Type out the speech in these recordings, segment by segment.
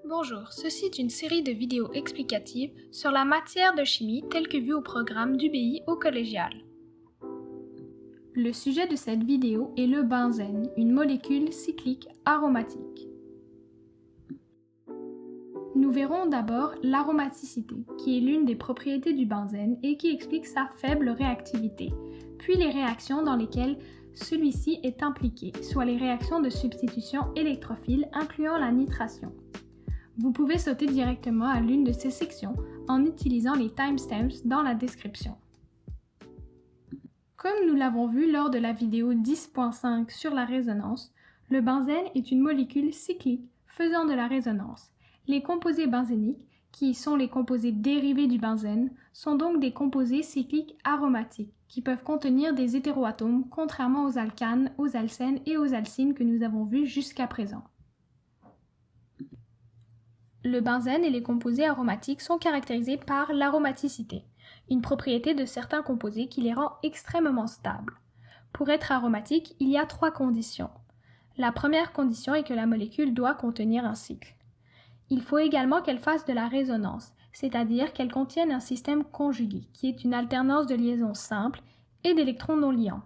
Bonjour, ceci est une série de vidéos explicatives sur la matière de chimie telle que vue au programme d'UBI au collégial. Le sujet de cette vidéo est le benzène, une molécule cyclique aromatique. Nous verrons d'abord l'aromaticité, qui est l'une des propriétés du benzène et qui explique sa faible réactivité, puis les réactions dans lesquelles celui-ci est impliqué, soit les réactions de substitution électrophile incluant la nitration. Vous pouvez sauter directement à l'une de ces sections en utilisant les timestamps dans la description. Comme nous l'avons vu lors de la vidéo 10.5 sur la résonance, le benzène est une molécule cyclique faisant de la résonance. Les composés benzéniques, qui sont les composés dérivés du benzène, sont donc des composés cycliques aromatiques qui peuvent contenir des hétéroatomes contrairement aux alcanes, aux alcènes et aux alcynes que nous avons vus jusqu'à présent. Le benzène et les composés aromatiques sont caractérisés par l'aromaticité, une propriété de certains composés qui les rend extrêmement stables. Pour être aromatique, il y a 3 conditions. La première condition est que la molécule doit contenir un cycle. Il faut également qu'elle fasse de la résonance, c'est-à-dire qu'elle contienne un système conjugué, qui est une alternance de liaisons simples et d'électrons non liants,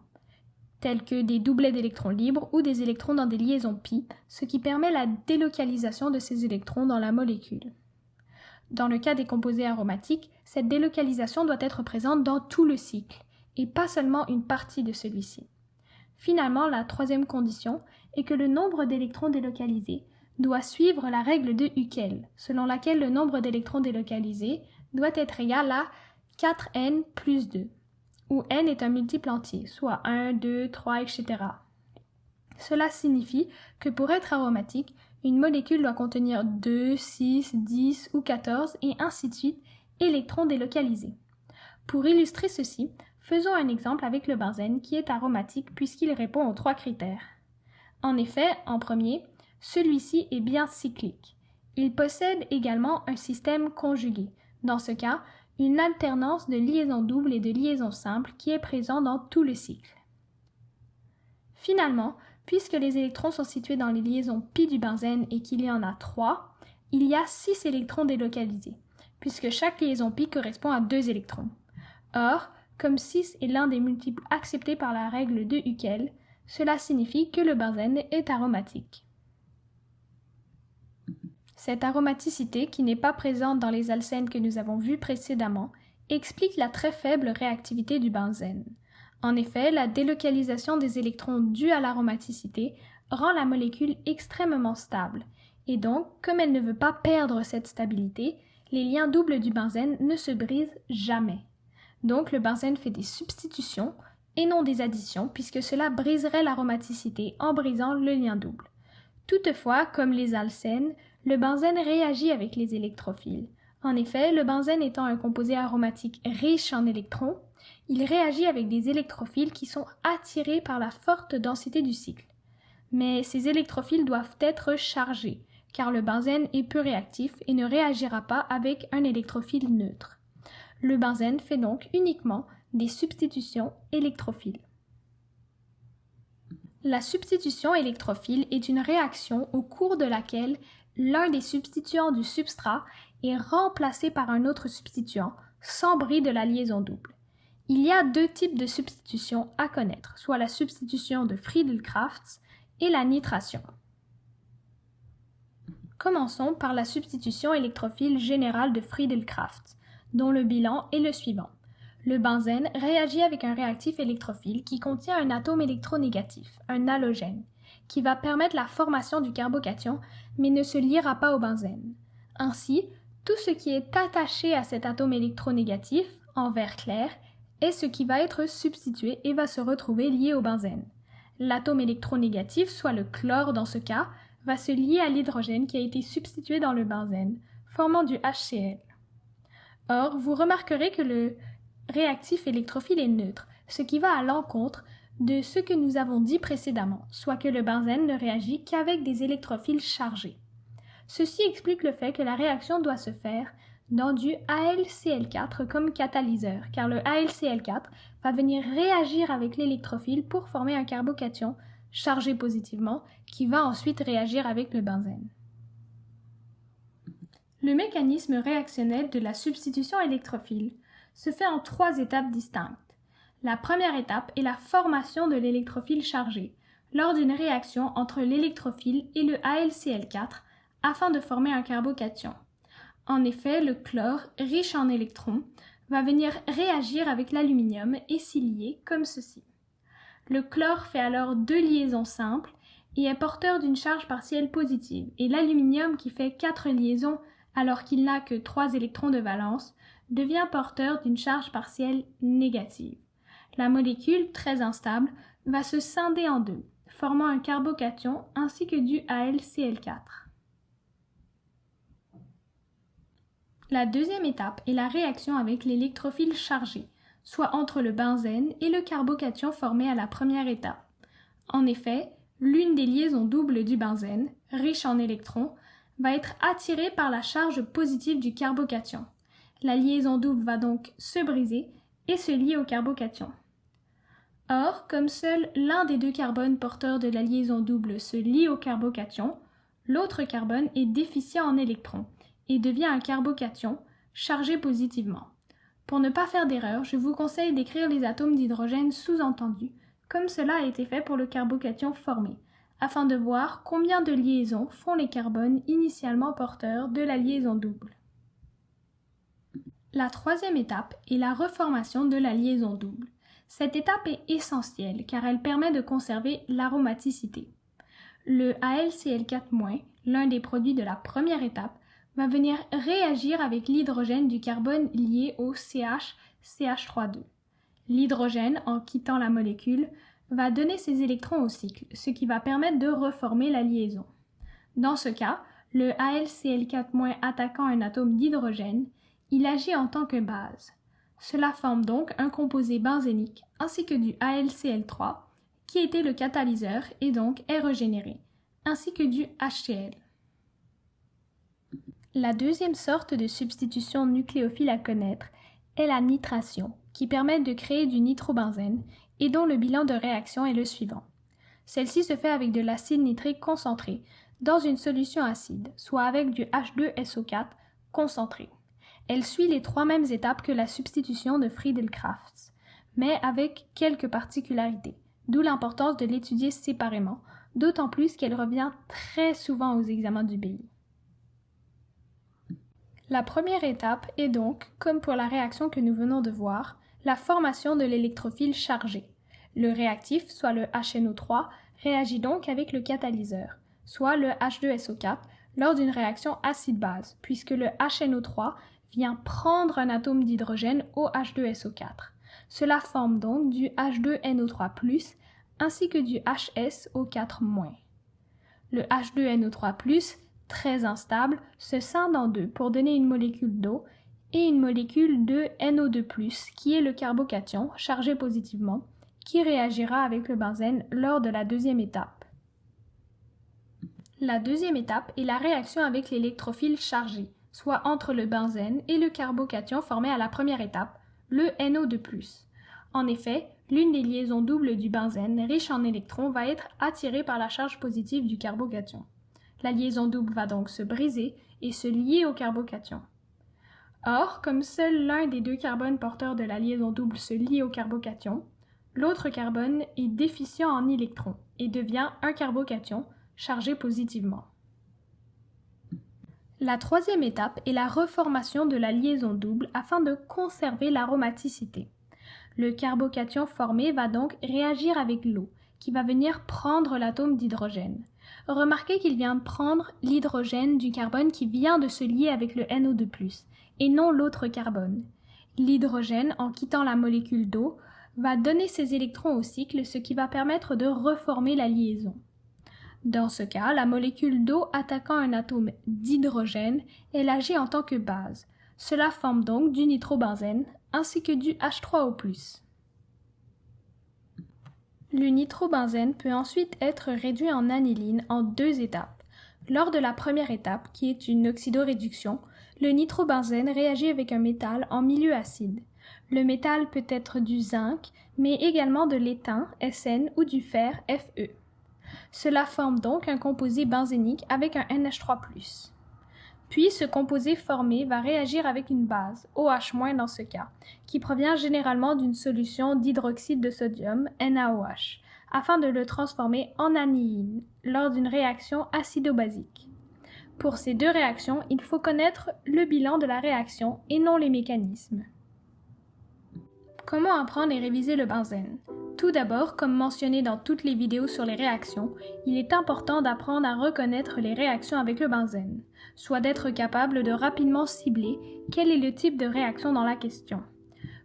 tels que des doublets d'électrons libres ou des électrons dans des liaisons pi, ce qui permet la délocalisation de ces électrons dans la molécule. Dans le cas des composés aromatiques, cette délocalisation doit être présente dans tout le cycle, et pas seulement une partie de celui-ci. Finalement, la troisième condition est que le nombre d'électrons délocalisés doit suivre la règle de Huckel, selon laquelle le nombre d'électrons délocalisés doit être égal à 4n plus 2. Où n est un multiple entier, soit 1, 2, 3, etc. Cela signifie que pour être aromatique, une molécule doit contenir 2, 6, 10 ou 14 et ainsi de suite électrons délocalisés. Pour illustrer ceci, faisons un exemple avec le benzène qui est aromatique puisqu'il répond aux 3 critères. En effet, en premier, celui-ci est bien cyclique. Il possède également un système conjugué. Dans ce cas, une alternance de liaisons doubles et de liaisons simples qui est présent dans tout le cycle. Finalement, puisque les électrons sont situés dans les liaisons pi du benzène et qu'il y en a 3, il y a 6 électrons délocalisés, puisque chaque liaison pi correspond à 2 électrons. Or, comme 6 est l'un des multiples acceptés par la règle de Huckel, cela signifie que le benzène est aromatique. Cette aromaticité, qui n'est pas présente dans les alcènes que nous avons vus précédemment, explique la très faible réactivité du benzène. En effet, la délocalisation des électrons due à l'aromaticité rend la molécule extrêmement stable, et donc, comme elle ne veut pas perdre cette stabilité, les liens doubles du benzène ne se brisent jamais. Donc, le benzène fait des substitutions et non des additions, puisque cela briserait l'aromaticité en brisant le lien double. Toutefois, comme les alcènes, le benzène réagit avec les électrophiles. En effet, le benzène étant un composé aromatique riche en électrons, il réagit avec des électrophiles qui sont attirés par la forte densité du cycle. Mais ces électrophiles doivent être chargés, car le benzène est peu réactif et ne réagira pas avec un électrophile neutre. Le benzène fait donc uniquement des substitutions électrophiles. La substitution électrophile est une réaction au cours de laquelle l'un des substituants du substrat est remplacé par un autre substituant sans bris de la liaison double. Il y a 2 types de substitution à connaître, soit la substitution de Friedel-Crafts et la nitration. Commençons par la substitution électrophile générale de Friedel-Crafts, dont le bilan est le suivant. Le benzène réagit avec un réactif électrophile qui contient un atome électronégatif, un halogène, qui va permettre la formation du carbocation, mais ne se liera pas au benzène. Ainsi, tout ce qui est attaché à cet atome électronégatif, en vert clair, est ce qui va être substitué et va se retrouver lié au benzène. L'atome électronégatif, soit le chlore dans ce cas, va se lier à l'hydrogène qui a été substitué dans le benzène, formant du HCl. Or, vous remarquerez que le réactif électrophile est neutre, ce qui va à l'encontre de ce que nous avons dit précédemment, soit que le benzène ne réagit qu'avec des électrophiles chargés. Ceci explique le fait que la réaction doit se faire dans du AlCl4 comme catalyseur, car le AlCl4 va venir réagir avec l'électrophile pour former un carbocation chargé positivement, qui va ensuite réagir avec le benzène. Le mécanisme réactionnel de la substitution électrophile se fait en 3 étapes distinctes. La première étape est la formation de l'électrophile chargé lors d'une réaction entre l'électrophile et le AlCl4 afin de former un carbocation. En effet, le chlore, riche en électrons, va venir réagir avec l'aluminium et s'y lier comme ceci. Le chlore fait alors 2 liaisons simples et est porteur d'une charge partielle positive, et l'aluminium qui fait 4 liaisons alors qu'il n'a que 3 électrons de valence devient porteur d'une charge partielle négative. La molécule, très instable, va se scinder en deux, formant un carbocation ainsi que du AlCl4. La deuxième étape est la réaction avec l'électrophile chargé, soit entre le benzène et le carbocation formé à la première étape. En effet, l'une des liaisons doubles du benzène, riche en électrons, va être attirée par la charge positive du carbocation. La liaison double va donc se briser et se lier au carbocation. Or, comme seul l'un des 2 carbones porteurs de la liaison double se lie au carbocation, l'autre carbone est déficient en électrons et devient un carbocation chargé positivement. Pour ne pas faire d'erreur, je vous conseille d'écrire les atomes d'hydrogène sous-entendus, comme cela a été fait pour le carbocation formé, afin de voir combien de liaisons font les carbones initialement porteurs de la liaison double. La troisième étape est la reformation de la liaison double. Cette étape est essentielle car elle permet de conserver l'aromaticité. Le AlCl4-, l'un des produits de la première étape, va venir réagir avec l'hydrogène du carbone lié au CH-CH3,2. L'hydrogène, en quittant la molécule, va donner ses électrons au cycle, ce qui va permettre de reformer la liaison. Dans ce cas, le AlCl4- attaquant un atome d'hydrogène, il agit en tant que base. Cela forme donc un composé benzénique ainsi que du AlCl3 qui était le catalyseur et donc est régénéré, ainsi que du HCl. La deuxième sorte de substitution nucléophile à connaître est la nitration, qui permet de créer du nitrobenzène et dont le bilan de réaction est le suivant. Celle-ci se fait avec de l'acide nitrique concentré dans une solution acide, soit avec du H2SO4 concentré. Elle suit les 3 mêmes étapes que la substitution de Friedel-Crafts, mais avec quelques particularités, d'où l'importance de l'étudier séparément, d'autant plus qu'elle revient très souvent aux examens du BI. La première étape est donc, comme pour la réaction que nous venons de voir, la formation de l'électrophile chargé. Le réactif, soit le HNO3, réagit donc avec le catalyseur, soit le H2SO4, lors d'une réaction acide-base, puisque le HNO3 vient prendre un atome d'hydrogène au H2SO4. Cela forme donc du H2NO3+, ainsi que du HSO4-. Le H2NO3+, très instable, se scinde en deux pour donner une molécule d'eau et une molécule de NO2+, qui est le carbocation chargé positivement, qui réagira avec le benzène lors de la deuxième étape. La deuxième étape est la réaction avec l'électrophile chargé, soit entre le benzène et le carbocation formé à la première étape, le NO2+. En effet, l'une des liaisons doubles du benzène, riche en électrons, va être attirée par la charge positive du carbocation. La liaison double va donc se briser et se lier au carbocation. Or, comme seul l'un des 2 carbones porteurs de la liaison double se lie au carbocation, l'autre carbone est déficient en électrons et devient un carbocation chargé positivement. La troisième étape est la reformation de la liaison double afin de conserver l'aromaticité. Le carbocation formé va donc réagir avec l'eau, qui va venir prendre l'atome d'hydrogène. Remarquez qu'il vient prendre l'hydrogène du carbone qui vient de se lier avec le NO2+, et non l'autre carbone. L'hydrogène, en quittant la molécule d'eau, va donner ses électrons au cycle, ce qui va permettre de reformer la liaison. Dans ce cas, la molécule d'eau attaquant un atome d'hydrogène, elle agit en tant que base. Cela forme donc du nitrobenzène ainsi que du H3O+. Le nitrobenzène peut ensuite être réduit en aniline en 2 étapes. Lors de la première étape, qui est une oxydoréduction, le nitrobenzène réagit avec un métal en milieu acide. Le métal peut être du zinc, mais également de l'étain, SN, ou du fer, Fe. Cela forme donc un composé benzénique avec un NH3+. Puis ce composé formé va réagir avec une base, OH- dans ce cas, qui provient généralement d'une solution d'hydroxyde de sodium, NaOH, afin de le transformer en aniline lors d'une réaction acido-basique. Pour ces deux réactions, il faut connaître le bilan de la réaction et non les mécanismes. Comment apprendre et réviser le benzène? Tout d'abord, comme mentionné dans toutes les vidéos sur les réactions, il est important d'apprendre à reconnaître les réactions avec le benzène, soit d'être capable de rapidement cibler quel est le type de réaction dans la question.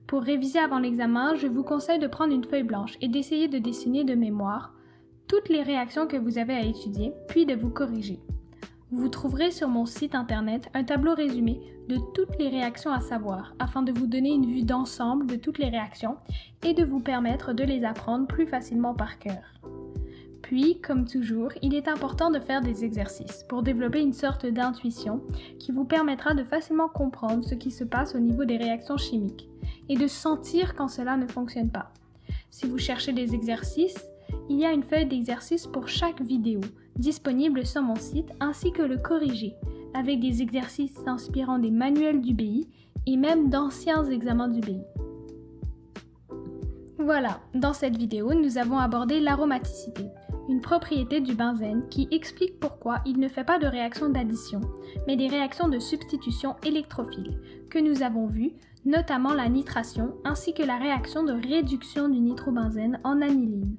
Pour réviser avant l'examen, je vous conseille de prendre une feuille blanche et d'essayer de dessiner de mémoire toutes les réactions que vous avez à étudier, puis de vous corriger. Vous trouverez sur mon site internet un tableau résumé de toutes les réactions à savoir, afin de vous donner une vue d'ensemble de toutes les réactions et de vous permettre de les apprendre plus facilement par cœur. Puis, comme toujours, il est important de faire des exercices pour développer une sorte d'intuition qui vous permettra de facilement comprendre ce qui se passe au niveau des réactions chimiques et de sentir quand cela ne fonctionne pas. Si vous cherchez des exercices, il y a une feuille d'exercice pour chaque vidéo, disponible sur mon site, ainsi que le corrigé, avec des exercices s'inspirant des manuels du BI et même d'anciens examens du BI. Voilà, dans cette vidéo, nous avons abordé l'aromaticité, une propriété du benzène qui explique pourquoi il ne fait pas de réaction d'addition, mais des réactions de substitution électrophile, que nous avons vues, notamment la nitration, ainsi que la réaction de réduction du nitrobenzène en aniline.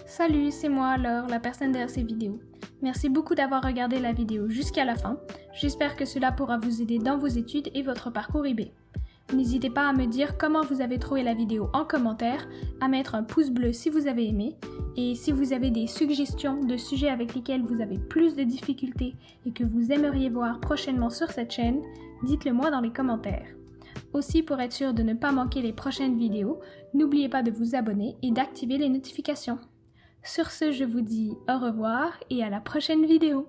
Salut, c'est moi Laure, la personne derrière ces vidéos. Merci beaucoup d'avoir regardé la vidéo jusqu'à la fin. J'espère que cela pourra vous aider dans vos études et votre parcours IB. N'hésitez pas à me dire comment vous avez trouvé la vidéo en commentaire, à mettre un pouce bleu si vous avez aimé, et si vous avez des suggestions de sujets avec lesquels vous avez plus de difficultés et que vous aimeriez voir prochainement sur cette chaîne, dites-le moi dans les commentaires. Aussi, pour être sûr de ne pas manquer les prochaines vidéos, n'oubliez pas de vous abonner et d'activer les notifications. Sur ce, je vous dis au revoir et à la prochaine vidéo.